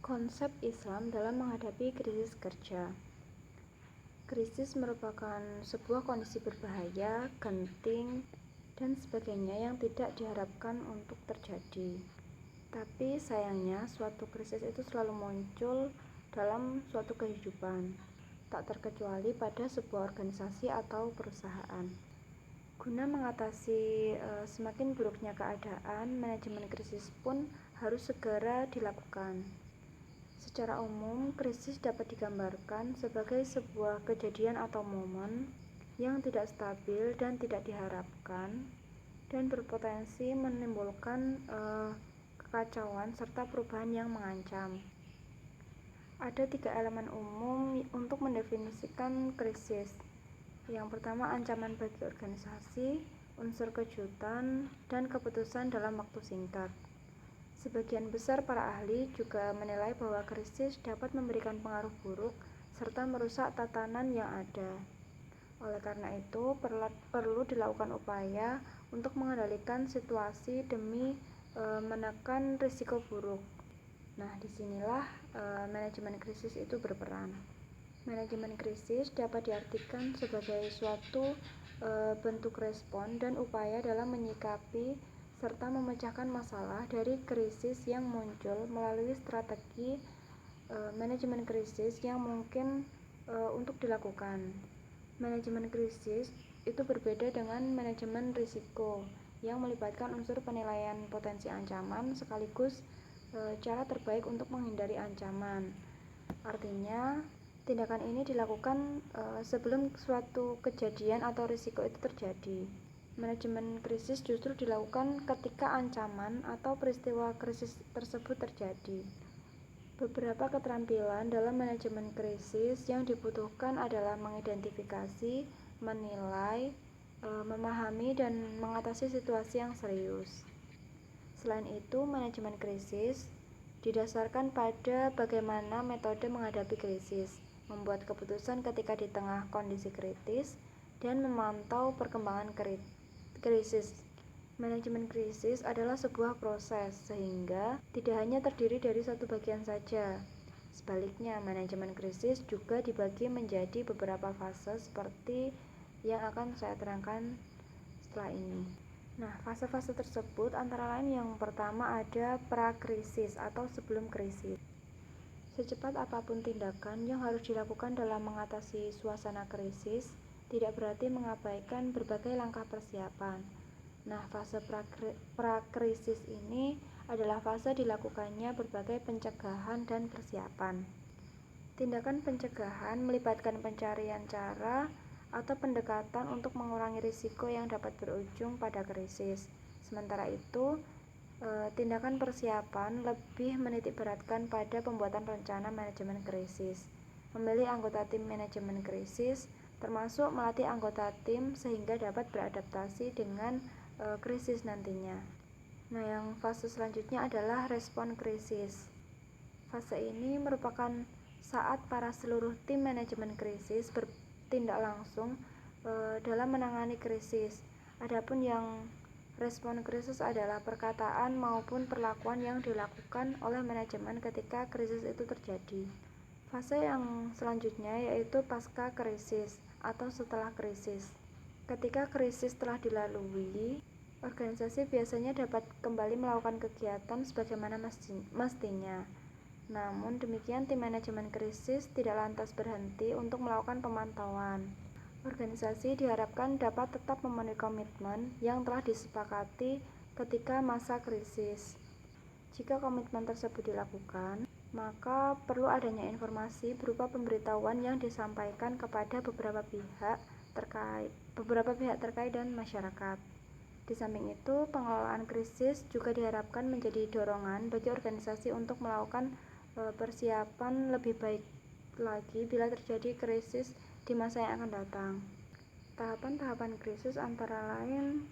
Konsep Islam dalam menghadapi krisis kerja. Krisis merupakan sebuah kondisi berbahaya, genting, dan sebagainya yang tidak diharapkan untuk terjadi. Tapi sayangnya suatu krisis itu selalu muncul dalam suatu kehidupan, tak terkecuali pada sebuah organisasi atau perusahaan. Guna mengatasi semakin buruknya keadaan, manajemen krisis pun harus segera dilakukan. Secara umum, krisis dapat digambarkan sebagai sebuah kejadian atau momen yang tidak stabil dan tidak diharapkan, dan berpotensi menimbulkan kekacauan serta perubahan yang mengancam. Ada 3 elemen umum untuk mendefinisikan krisis. Yang pertama, ancaman bagi organisasi, unsur kejutan, dan keputusan dalam waktu singkat. Sebagian besar para ahli juga menilai bahwa krisis dapat memberikan pengaruh buruk serta merusak tatanan yang ada. Oleh karena itu, perlu dilakukan upaya untuk mengendalikan situasi demi menekan risiko buruk. Nah, disinilah manajemen krisis itu berperan. Manajemen krisis dapat diartikan sebagai suatu bentuk respon dan upaya dalam menyikapi serta memecahkan masalah dari krisis yang muncul melalui strategi manajemen krisis yang mungkin untuk dilakukan. Manajemen krisis itu berbeda dengan manajemen risiko yang melibatkan unsur penilaian potensi ancaman sekaligus cara terbaik untuk menghindari ancaman. Artinya, tindakan ini dilakukan sebelum suatu kejadian atau risiko itu terjadi. Manajemen krisis justru dilakukan ketika ancaman atau peristiwa krisis tersebut terjadi. Beberapa keterampilan dalam manajemen krisis yang dibutuhkan adalah mengidentifikasi, menilai, memahami, dan mengatasi situasi yang serius. Selain itu, manajemen krisis didasarkan pada bagaimana metode menghadapi krisis, membuat keputusan ketika di tengah kondisi kritis, dan memantau perkembangan krisis. Manajemen krisis adalah sebuah proses, sehingga tidak hanya terdiri dari satu bagian saja. Sebaliknya, manajemen krisis juga dibagi menjadi beberapa fase seperti yang akan saya terangkan setelah ini. Nah, fase-fase tersebut antara lain yang pertama ada prakrisis atau sebelum krisis. Secepat apapun tindakan yang harus dilakukan dalam mengatasi suasana krisis, tidak berarti mengabaikan berbagai langkah persiapan. Nah, fase prakrisis ini adalah fase dilakukannya berbagai pencegahan dan persiapan. Tindakan pencegahan melibatkan pencarian cara atau pendekatan untuk mengurangi risiko yang dapat berujung pada krisis. Sementara itu, tindakan persiapan lebih menitikberatkan pada pembuatan rencana manajemen krisis, memilih anggota tim manajemen krisis, termasuk melatih anggota tim sehingga dapat beradaptasi dengan krisis nantinya. Nah, yang fase selanjutnya adalah respon krisis. Fase ini merupakan saat para seluruh tim manajemen krisis bertindak langsung dalam menangani krisis. Adapun yang respon krisis adalah perkataan maupun perlakuan yang dilakukan oleh manajemen ketika krisis itu terjadi. Fase yang selanjutnya yaitu pasca krisis atau setelah krisis. Ketika krisis telah dilalui, organisasi biasanya dapat kembali melakukan kegiatan sebagaimana mestinya. Namun demikian, tim manajemen krisis tidak lantas berhenti untuk melakukan pemantauan. Organisasi diharapkan dapat tetap memenuhi komitmen yang telah disepakati ketika masa krisis. Jika komitmen tersebut dilakukan, maka perlu adanya informasi berupa pemberitahuan yang disampaikan kepada beberapa pihak terkait dan masyarakat. Di samping itu, pengelolaan krisis juga diharapkan menjadi dorongan bagi organisasi untuk melakukan persiapan lebih baik lagi bila terjadi krisis di masa yang akan datang. Tahapan-tahapan krisis antara lain,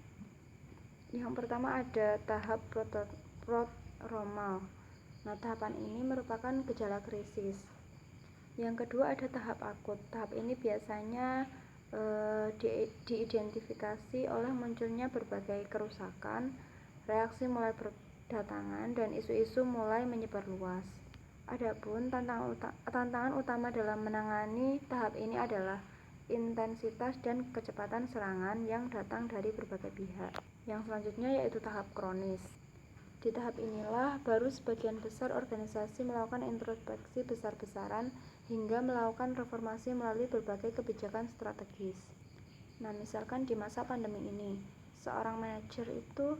yang pertama ada tahap prodromal. Nah, tahapan ini merupakan gejala krisis. Yang kedua ada tahap akut. Tahap ini biasanya diidentifikasi oleh munculnya berbagai kerusakan, reaksi mulai datangan dan isu-isu mulai menyebar luas. Adapun tantangan utama dalam menangani tahap ini adalah intensitas dan kecepatan serangan yang datang dari berbagai pihak. Yang selanjutnya yaitu tahap kronis. Di tahap inilah baru sebagian besar organisasi melakukan introspeksi besar-besaran hingga melakukan reformasi melalui berbagai kebijakan strategis. Nah, misalkan di masa pandemi ini, seorang manajer itu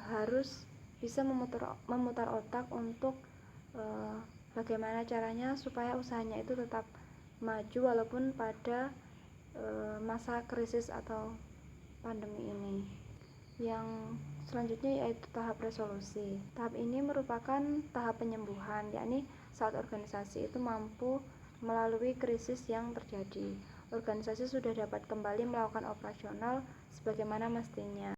harus bisa memutar otak untuk bagaimana caranya supaya usahanya itu tetap maju walaupun pada masa krisis atau pandemi ini. Yang selanjutnya yaitu tahap resolusi. Tahap ini merupakan tahap penyembuhan, yakni saat organisasi itu mampu melalui krisis yang terjadi. Organisasi sudah dapat kembali melakukan operasional sebagaimana mestinya.